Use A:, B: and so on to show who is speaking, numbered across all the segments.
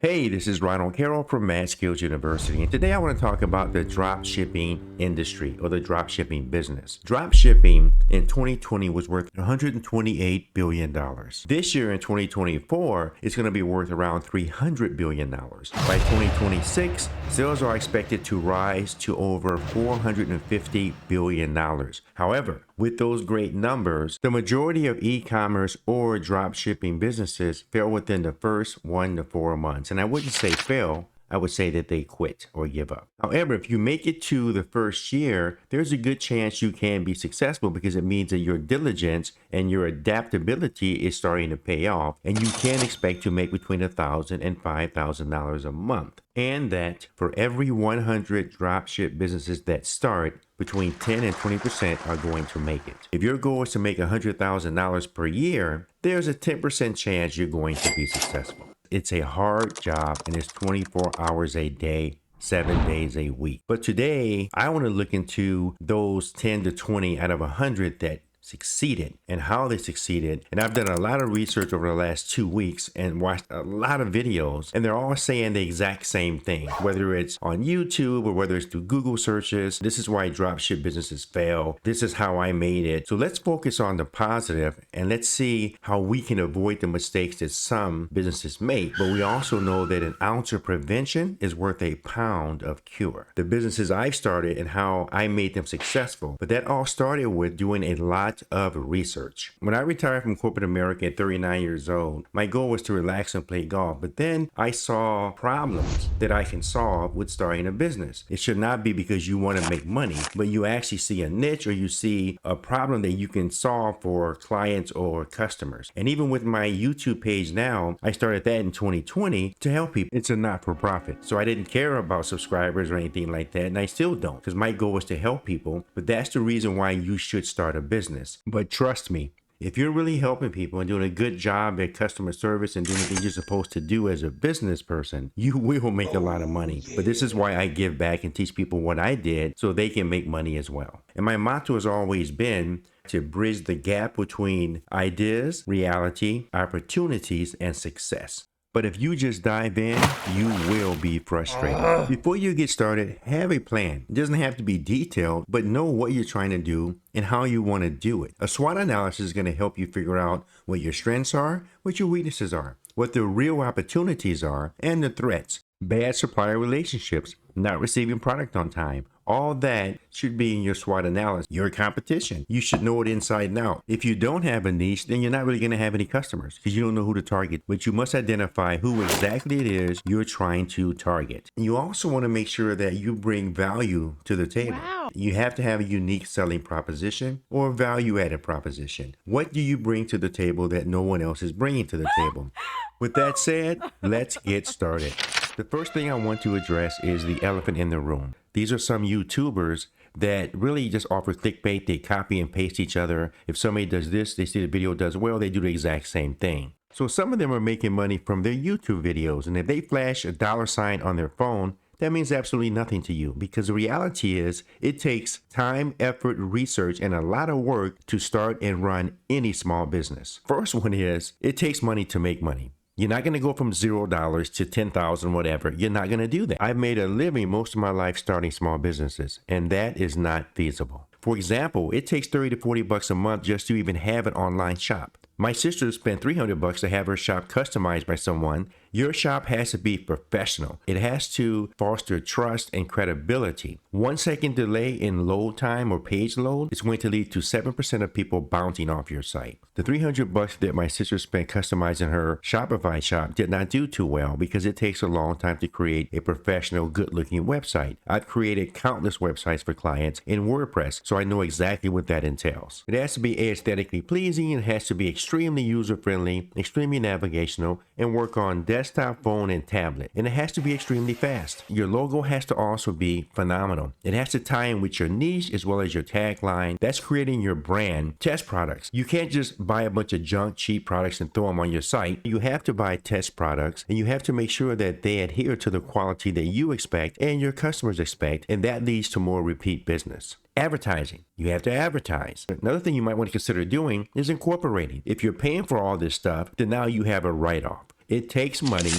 A: Hey, this is Ronald Carroll from Mad Skills University, and today I want to talk about the drop shipping industry or the drop shipping business. Drop shipping in 2020 was worth $128 billion. This year in 2024, it's going to be worth around $300 billion. By 2026, sales are expected to rise to over $450 billion. However, with those great numbers, the majority of e-commerce or drop shipping businesses fell within the first 1 to 4 months. And I wouldn't say fail, I would say that they quit or give up. However, if you make it to the first year, there's a good chance you can be successful because it means that your diligence and your adaptability is starting to pay off, and you can expect to make between $1,000 and $5,000 a month. And that for every 100 dropship businesses that start, between 10 and 20% are going to make it. If your goal is to make $100,000 per year, there's a 10% chance you're going to be successful. It's a hard job and it's 24 hours a day, 7 days a week. But today, I want to look into those 10 to 20 out of 100 that succeeded and how they succeeded. And I've done a lot of research over the last 2 weeks and watched a lot of videos, and they're all saying the exact same thing, whether it's on YouTube or whether it's through Google searches. This is why dropship businesses fail. This is how I made it. So let's focus on the positive and let's see how we can avoid the mistakes that some businesses make. But we also know that an ounce of prevention is worth a pound of cure. The businesses I've started and how I made them successful, but that all started with doing a lot of research. When I retired from corporate America at 39 years old, my goal was to relax and play golf, but then I saw problems that I can solve with starting a business. It should not be because you want to make money, but you actually see a niche or you see a problem that you can solve for clients or customers. And even with my YouTube page now, I started that in 2020 to help people. It's a not-for-profit, so I didn't care about subscribers or anything like that, and I still don't, because my goal was to help people. But that's the reason why you should start a business. But trust me, if you're really helping people and doing a good job at customer service and doing what you're supposed to do as a business person, you will make a lot of money. But this is why I give back and teach people what I did so they can make money as well. And my motto has always been to bridge the gap between ideas, reality, opportunities, and success. But if you just dive in, you will be frustrated. Before you get started, have a plan. It doesn't have to be detailed, but know what you're trying to do and how you want to do it. A SWOT analysis is going to help you figure out what your strengths are, what your weaknesses are, what the real opportunities are, and the threats. Bad supplier relationships, not receiving product on time. All that should be in your SWOT analysis. Your competition, you should know it inside and out. If you don't have a niche, then you're not really going to have any customers because you don't know who to target. But you must identify who exactly it is you're trying to target. And you also want to make sure that you bring value to the table. Wow. You have to have a unique selling proposition or value-added proposition. What do you bring to the table that no one else is bringing to the table? With that said, let's get started. The first thing I want to address is the elephant in the room. These are some YouTubers that really just offer clickbait. They copy and paste each other. If somebody does this, they see the video does well, they do the exact same thing. So some of them are making money from their YouTube videos. And if they flash a $sign on their phone, that means absolutely nothing to you, because the reality is it takes time, effort, research, and a lot of work to start and run any small business. First one is it takes money to make money. You're not going to go from $0 to 10,000, whatever. You're not going to do that. I've made a living most of my life starting small businesses, and that is not feasible. For example, it takes $30 to $40 a month just to even have an online shop. My sister spent $300 to have her shop customized by someone. Your shop has to be professional. It has to foster trust and credibility. 1 second delay in load time or page load is going to lead to 7% of people bouncing off your site. The $300 that my sister spent customizing her Shopify shop did not do too well because it takes a long time to create a professional, good-looking website. I've created countless websites for clients in WordPress, so I know exactly what that entails. It has to be aesthetically pleasing, it has to be extremely user-friendly, extremely navigational, and work on desktop, phone, and tablet. And it has to be extremely fast. Your logo has to also be phenomenal. It has to tie in with your niche as well as your tagline. That's creating your brand. Test products. You can't just buy a bunch of junk, cheap products and throw them on your site. You have to buy test products, and you have to make sure that they adhere to the quality that you expect and your customers expect, and that leads to more repeat business. Advertising. You have to advertise. Another thing you might want to consider doing is incorporating. If you're paying for all this stuff, then now you have a write-off. It takes money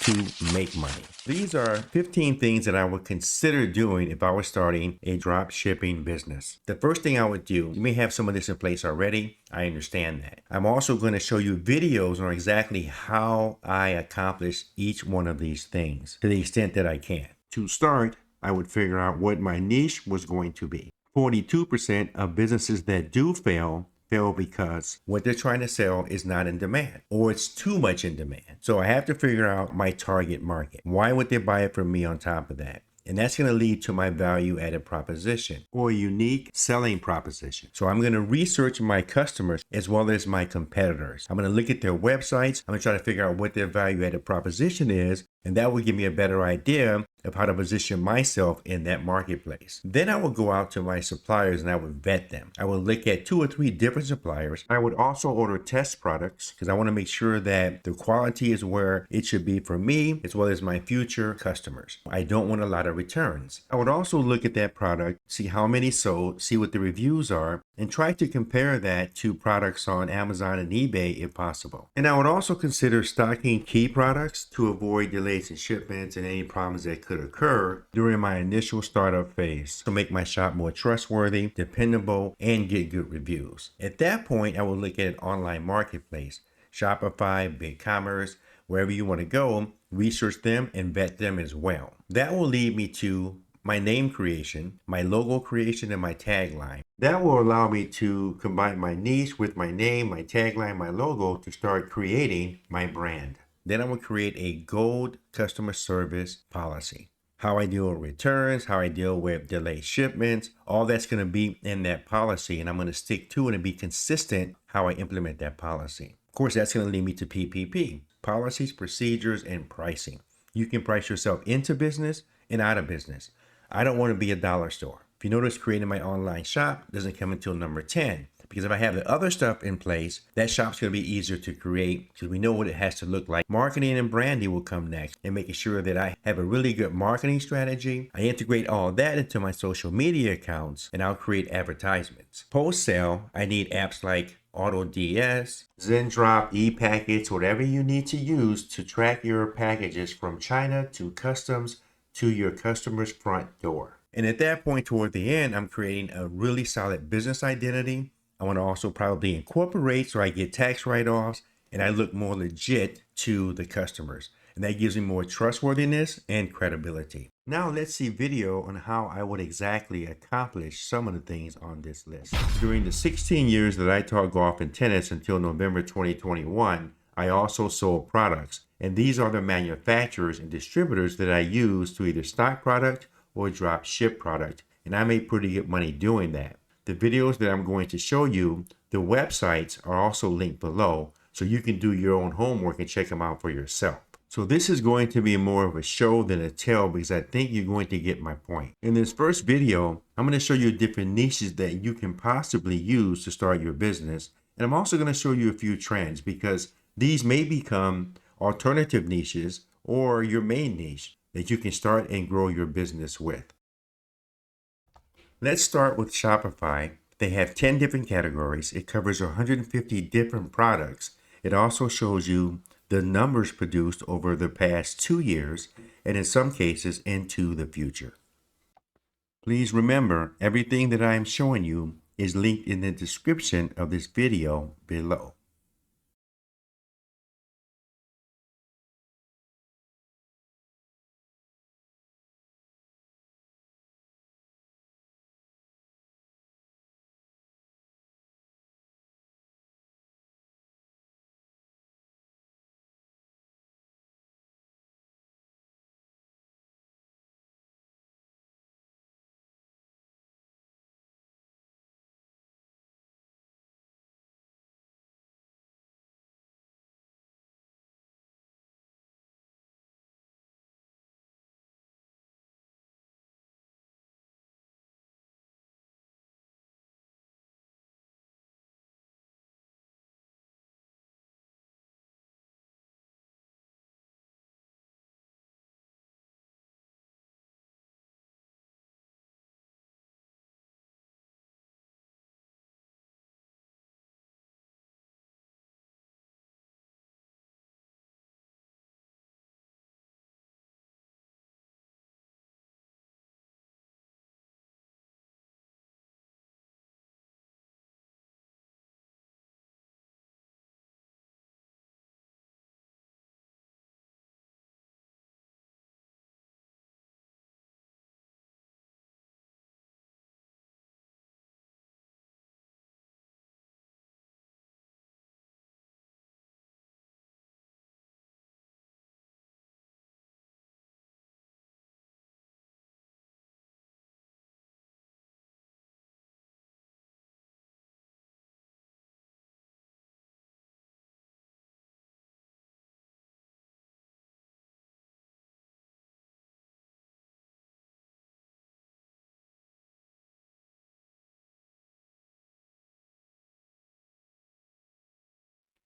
A: to make money. These are 15 things that I would consider doing if I was starting a drop shipping business. The first thing I would do, you may have some of this in place already. I understand that. I'm also going to show you videos on exactly how I accomplish each one of these things to the extent that I can. To start, I would figure out what my niche was going to be. 42% of businesses that do fail because what they're trying to sell is not in demand or it's too much in demand. So I have to figure out my target market. Why would they buy it from me on top of that? And that's going to lead to my value added proposition or a unique selling proposition. So I'm going to research my customers as well as my competitors. I'm going to look at their websites. I'm going to try to figure out what their value added proposition is. And that will give me a better idea of how to position myself in that marketplace. Then I will go out to my suppliers and I would vet them. I will look at 2 or 3 different suppliers. I would also order test products because I want to make sure that the quality is where it should be for me as well as my future customers. I don't want a lot of returns. I would also look at that product, see how many sold, see what the reviews are, and try to compare that to products on Amazon and eBay if possible. And I would also consider stocking key products to avoid delays in shipments and any problems that could occur during my initial startup phase to make my shop more trustworthy, dependable, and get good reviews. At that point, I will look at an online marketplace, Shopify, BigCommerce, wherever you want to go, research them and vet them as well. That will lead me to my name creation, my logo creation, and my tagline. That will allow me to combine my niche with my name, my tagline, my logo to start creating my brand. Then I will create a gold customer service policy. How I deal with returns, how I deal with delayed shipments, all that's going to be in that policy, and I'm going to stick to it and be consistent how I implement that policy. Of course, that's going to lead me to PPP, policies, procedures, and pricing. You can price yourself into business and out of business. I don't want to be a dollar store. If you notice, creating my online shop doesn't come until number 10. Because if I have the other stuff in place, that shop's going to be easier to create because we know what it has to look like. Marketing and branding will come next, and making sure that I have a really good marketing strategy. I integrate all that into my social media accounts, and I'll create advertisements. Post-sale, I need apps like AutoDS, Zendrop, ePackets, whatever you need to use to track your packages from China to customs to your customer's front door. And at that point, toward the end, I'm creating a really solid business identity. I want to also probably incorporate so I get tax write-offs and I look more legit to the customers. And that gives me more trustworthiness and credibility. Now let's see video on how I would exactly accomplish some of the things on this list. During the 16 years that I taught golf and tennis until November 2021, I also sold products. And these are the manufacturers and distributors that I use to either stock product or drop ship product. And I made pretty good money doing that. The videos that I'm going to show you, the websites are also linked below, so you can do your own homework and check them out for yourself. So this is going to be more of a show than a tell because I think you're going to get my point. In this first video, I'm going to show you different niches that you can possibly use to start your business. And I'm also going to show you a few trends because these may become alternative niches or your main niche that you can start and grow your business with. Let's start with Shopify. They have 10 different categories. It covers 150 different products. It also shows you the numbers produced over the past 2 years and in some cases into the future. Please remember, everything that I am showing you is linked in the description of this video below.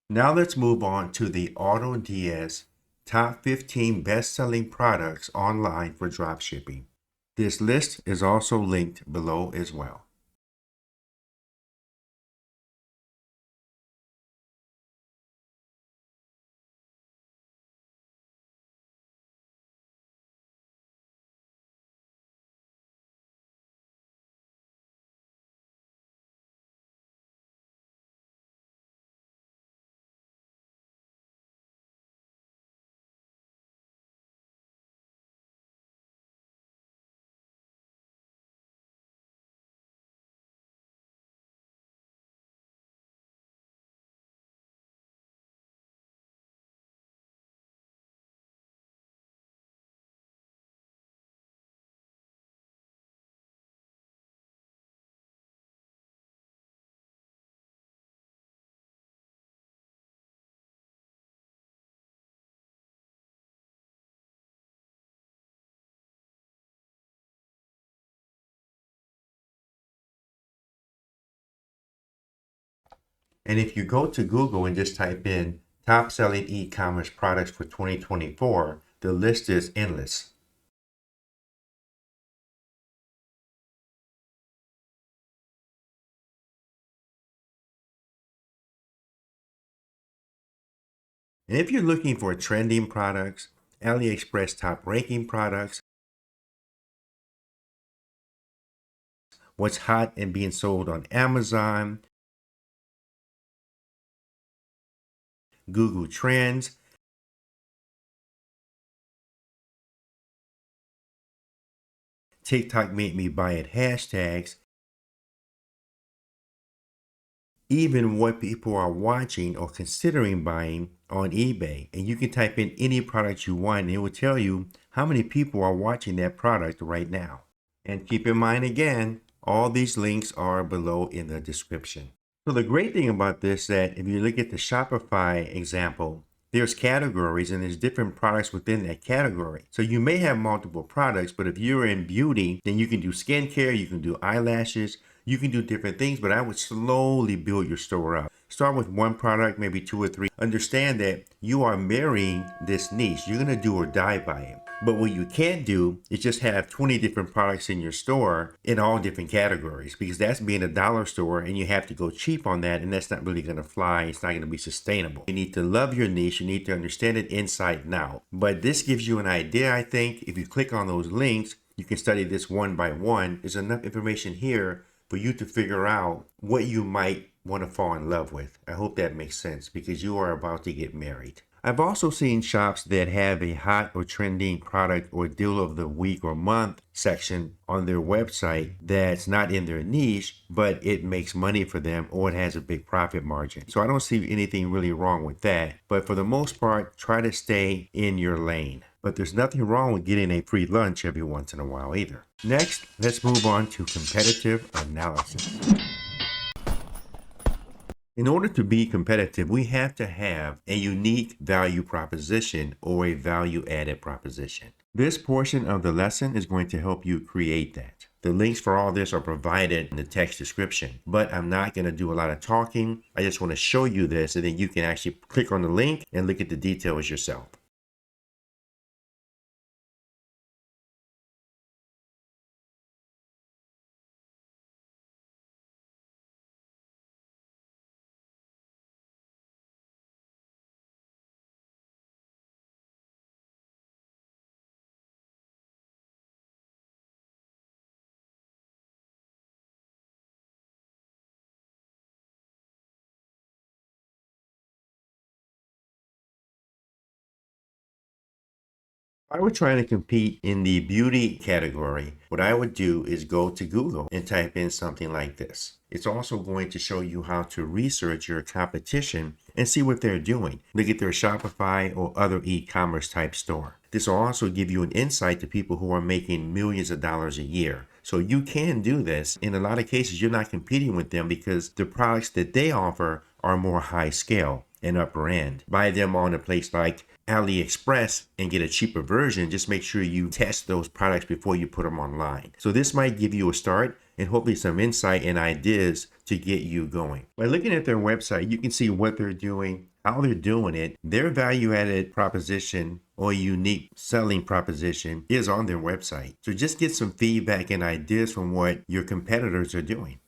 A: Now let's move on to the AutoDS top 15 best-selling products online for dropshipping. This list is also linked below as well. And if you go to Google and just type in top selling e-commerce products for 2024, the list is endless. And if you're looking for trending products, AliExpress top ranking products, what's hot and being sold on Amazon, Google Trends, TikTok made me buy it hashtags, even what people are watching or considering buying on eBay. And you can type in any product you want and it will tell you how many people are watching that product right now. And keep in mind again, all these links are below in the description. So the great thing about this is that if you look at the Shopify example, there's categories and there's different products within that category. So you may have multiple products, but if you're in beauty, then you can do skincare, you can do eyelashes, you can do different things, but I would slowly build your store up. Start with one product, maybe two or three. Understand that you are marrying this niche. You're going to do or die by it. But what you can't do is just have 20 different products in your store in all different categories, because that's being a dollar store and you have to go cheap on that, and that's not really going to fly. It's not going to be sustainable. You need to love your niche. You need to understand it inside and out. But this gives you an idea, I think. If you click on those links, you can study this one by one. There's enough information here for you to figure out what you might want to fall in love with. I hope that makes sense, because you are about to get married. I've also seen shops that have a hot or trending product or deal of the week or month section on their website that's not in their niche, but it makes money for them or it has a big profit margin. So I don't see anything really wrong with that. But for the most part, try to stay in your lane. But there's nothing wrong with getting a free lunch every once in a while either. Next, let's move on to competitive analysis. In order to be competitive, we have to have a unique value proposition or a value-added proposition. This portion of the lesson is going to help you create that. The links for all this are provided in the text description, but I'm not going to do a lot of talking. I just want to show you this, and then you can actually click on the link and look at the details yourself. If I were trying to compete in the beauty category, what I would do is go to Google and type in something like this. It's also going to show you how to research your competition and see what they're doing. Look at their Shopify or other e-commerce type store. This will also give you an insight to people who are making millions of dollars a year. So you can do this. In a lot of cases, you're not competing with them because the products that they offer are more high scale and upper end. Buy them on a place like AliExpress and get a cheaper version. Just make sure you test those products before you put them online. So this might give you a start and hopefully some insight and ideas to get you going. By looking at their website, you can see what they're doing, how they're doing it, their value added proposition or unique selling proposition is on their website. So just get some feedback and ideas from what your competitors are doing.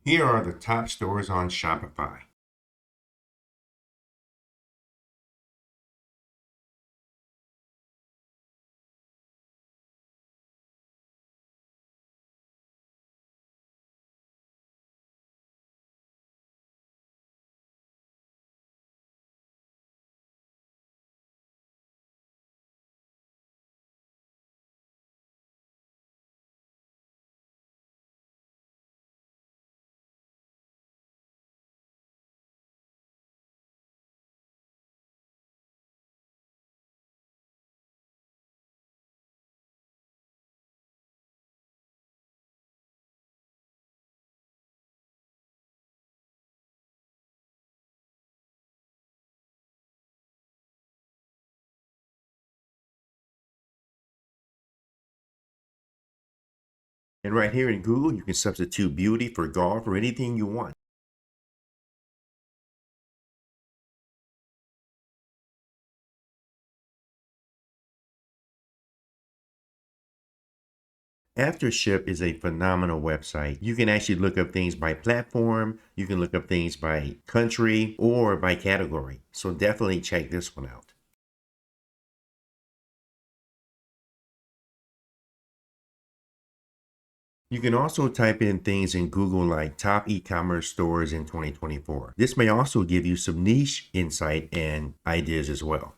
A: Here are the top stores on Shopify. And right here in Google, you can substitute beauty for golf or anything you want. AfterShip is a phenomenal website. You can actually look up things by platform, you can look up things by country or by category. So definitely check this one out. You can also type in things in Google like top e-commerce stores in 2024. This may also give you some niche insight and ideas as well.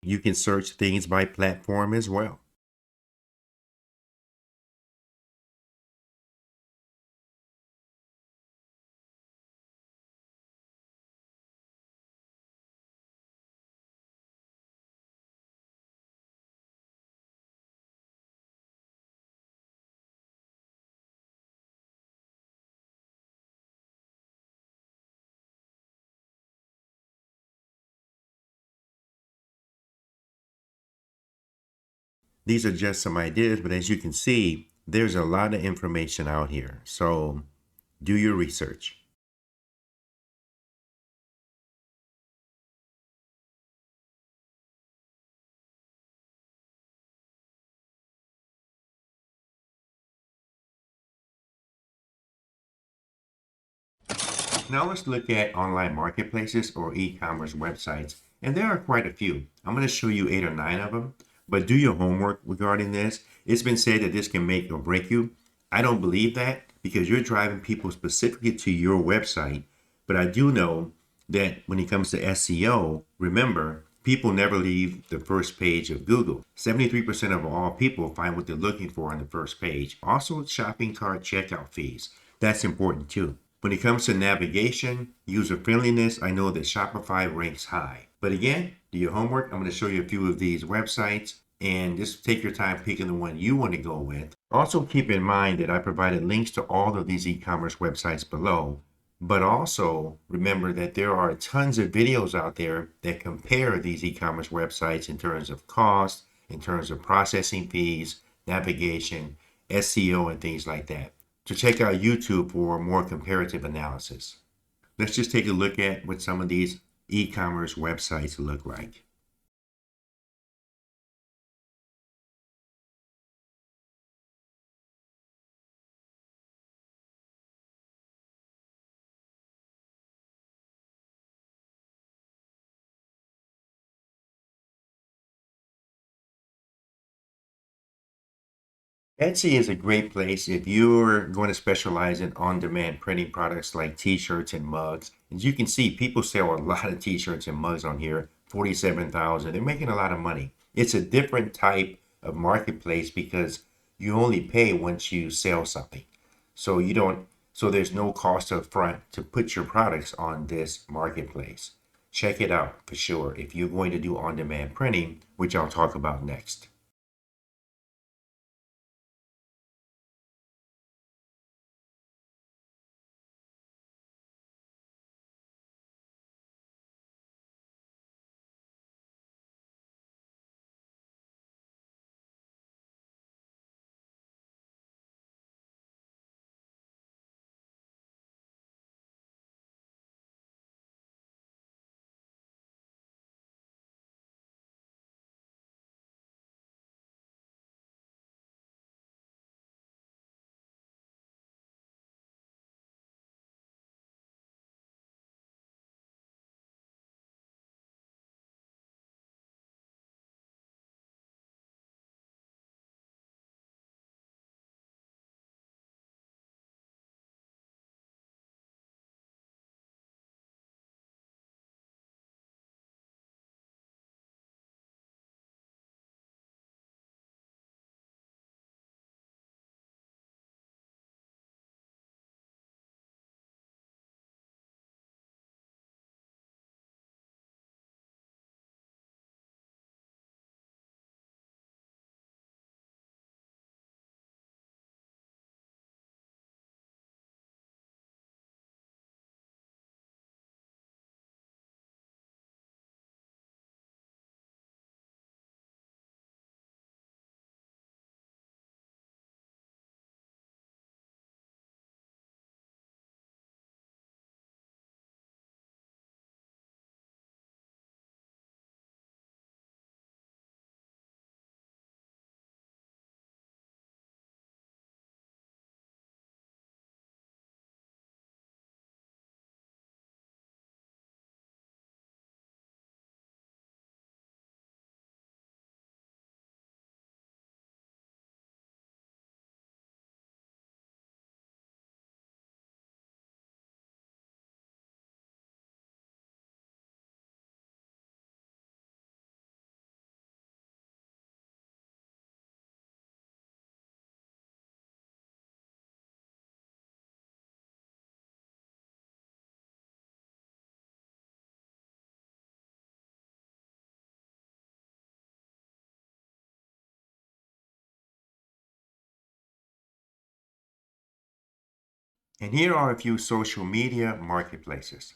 A: You can search things by platform as well. These are just some ideas, but as you can see, there's a lot of information out here. So do your research. Now let's look at online marketplaces or e-commerce websites. And there are quite a few. I'm going to show you 8 or 9 of them, but do your homework regarding this. It's been said that this can make or break you. I don't believe that because you're driving people specifically to your website. But I do know that when it comes to SEO, remember, people never leave the first page of Google. 73% of all people find what they're looking for on the first page. Also, shopping cart checkout fees. That's important too. When it comes to navigation, user friendliness, I know that Shopify ranks high. But again, do your homework. I'm going to show you a few of these websites and just take your time picking the one you want to go with. Also keep in mind that I provided links to all of these e-commerce websites below. But also remember that there are tons of videos out there that compare these e-commerce websites in terms of cost, in terms of processing fees, navigation, SEO, and things like that. So check out YouTube for more comparative analysis. Let's just take a look at what some of these e-commerce websites look like. Etsy is a great place if you're going to specialize in on-demand printing products like t-shirts and mugs. As you can see, people sell a lot of t-shirts and mugs on here, 47,000. They're making a lot of money. It's a different type of marketplace because you only pay once you sell something. So you don't, so there's no cost up front to put your products on this marketplace. Check it out for sure if you're going to do on-demand printing, which I'll talk about next. And here are a few social media marketplaces.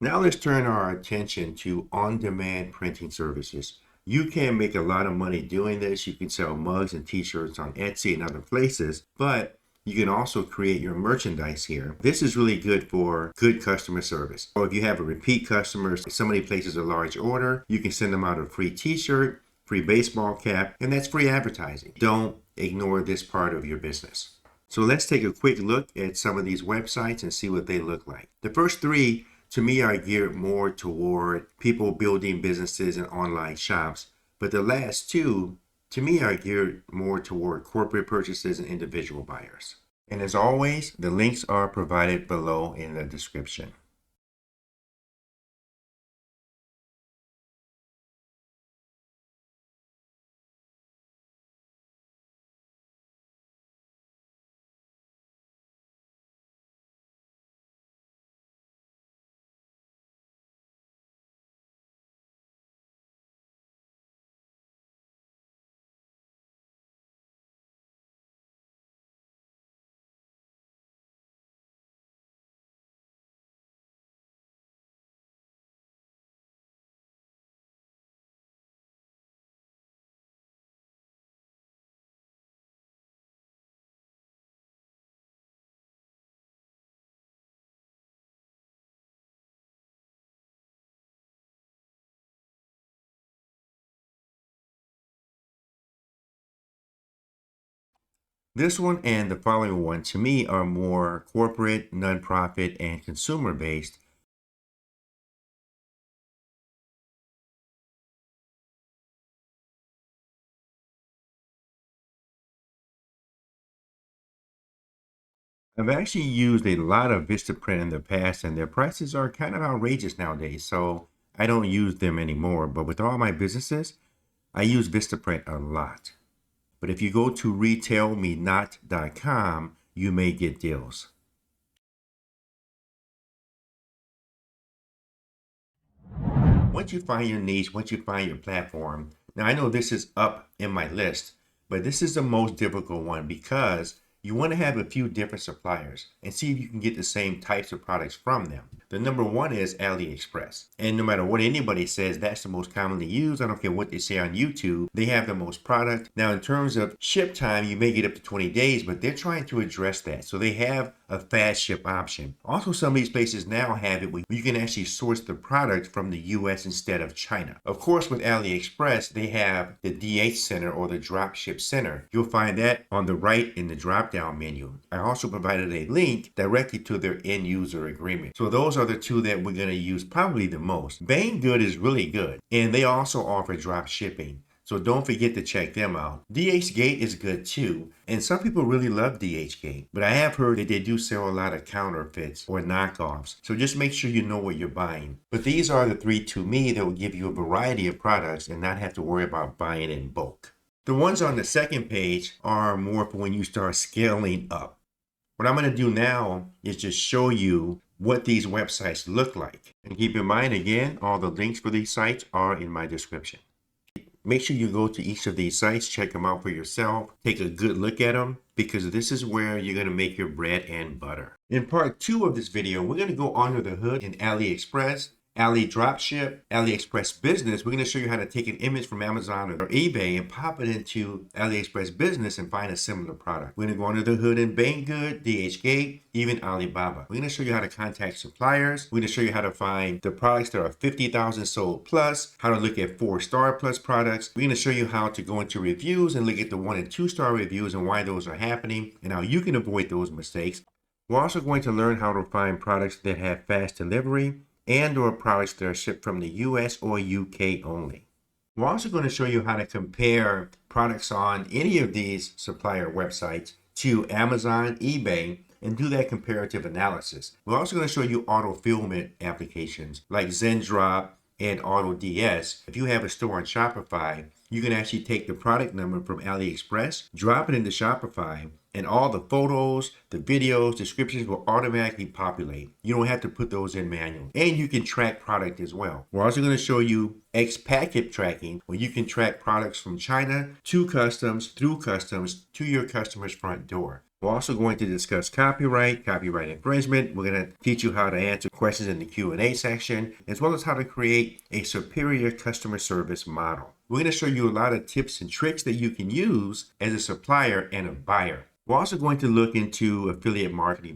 A: Now let's turn our attention to on-demand printing services. You can make a lot of money doing this. You can sell mugs and t-shirts on Etsy and other places, but you can also create your merchandise here. This is really good for good customer service. Or if you have a repeat customer, somebody places a large order, you can send them out a free t-shirt, free baseball cap, and that's free advertising. Don't ignore this part of your business. So let's take a quick look at some of these websites and see what they look like. The first three to me are geared more toward people building businesses and online shops, but the last two to me are geared more toward corporate purchases and individual buyers. And as always, the links are provided below in the description. This one and the following one to me are more corporate, nonprofit, and consumer based. I've actually used a lot of Vistaprint in the past, and their prices are kind of outrageous nowadays, so I don't use them anymore. But with all my businesses, I use Vistaprint a lot. But if you go to retailmenot.com, you may get deals. Once you find your niche, once you find your platform, now I know this is up in my list, but this is the most difficult one because you want to have a few different suppliers and see if you can get the same types of products from them. The number one is AliExpress. And no matter what anybody says, that's the most commonly used. I don't care what they say on YouTube. They have the most product. Now, in terms of ship time, you may get up to 20 days, but they're trying to address that. So they have a fast ship option. Also, some of these places now have it where you can actually source the product from the US instead of China. Of course, with AliExpress, they have the DH Center or the Dropship Center. You'll find that on the right in the drop-down menu. I also provided a link directly to their end user agreement. So those are the two that we're going to use probably the most. Banggood is really good, and they also offer drop shipping. So don't forget to check them out. DHGate is good too, and some people really love DHGate, but I have heard that they do sell a lot of counterfeits or knockoffs. So just make sure you know what you're buying. But these are the three to me that will give you a variety of products and not have to worry about buying in bulk. The ones on the second page are more for when you start scaling up. What I'm going to do now is just show you what these websites look like. And keep in mind, again, all the links for these sites are in my description. Make sure you go to each of these sites, check them out for yourself, take a good look at them, because this is where you're going to make your bread and butter. In part 2 of this video, we're going to go under the hood in AliExpress, Ali Dropship, AliExpress Business. We're going to show you how to take an image from Amazon or eBay and pop it into AliExpress Business and find a similar product. We're going to go under the hood in Banggood, DHGate, even Alibaba. We're going to show you how to contact suppliers. We're going to show you how to find the products that are 50,000 sold plus, how to look at 4-star plus products. We're going to show you how to go into reviews and look at the 1- and 2-star reviews and why those are happening and how you can avoid those mistakes. We're also going to learn how to find products that have fast delivery and or products that are shipped from the US or UK only. We're also going to show you how to compare products on any of these supplier websites to Amazon, eBay, and do that comparative analysis. We're also going to show you auto fulfillment applications like Zendrop and AutoDS. If you have a store on Shopify, you can actually take the product number from AliExpress, drop it into Shopify, and all the photos, the videos, descriptions will automatically populate. You don't have to put those in manually. And you can track product as well. We're also going to show you X-Packet tracking, where you can track products from China to customs, through customs, to your customer's front door. We're also going to discuss copyright infringement. We're going to teach you how to answer questions in the Q&A section, as well as how to create a superior customer service model. We're going to show you a lot of tips and tricks that you can use as a supplier and a buyer. We're also going to look into affiliate marketing.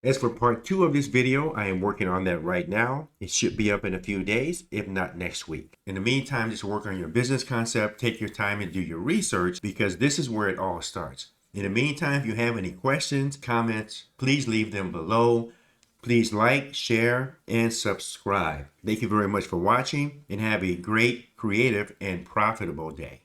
A: As for part 2 of this video, I am working on that right now. It should be up in a few days, if not next week. In the meantime, just work on your business concept, take your time and do your research, because this is where it all starts. In the meantime, if you have any questions, comments, please leave them below. Please like, share, and subscribe. Thank you very much for watching, and have a great, creative, and profitable day.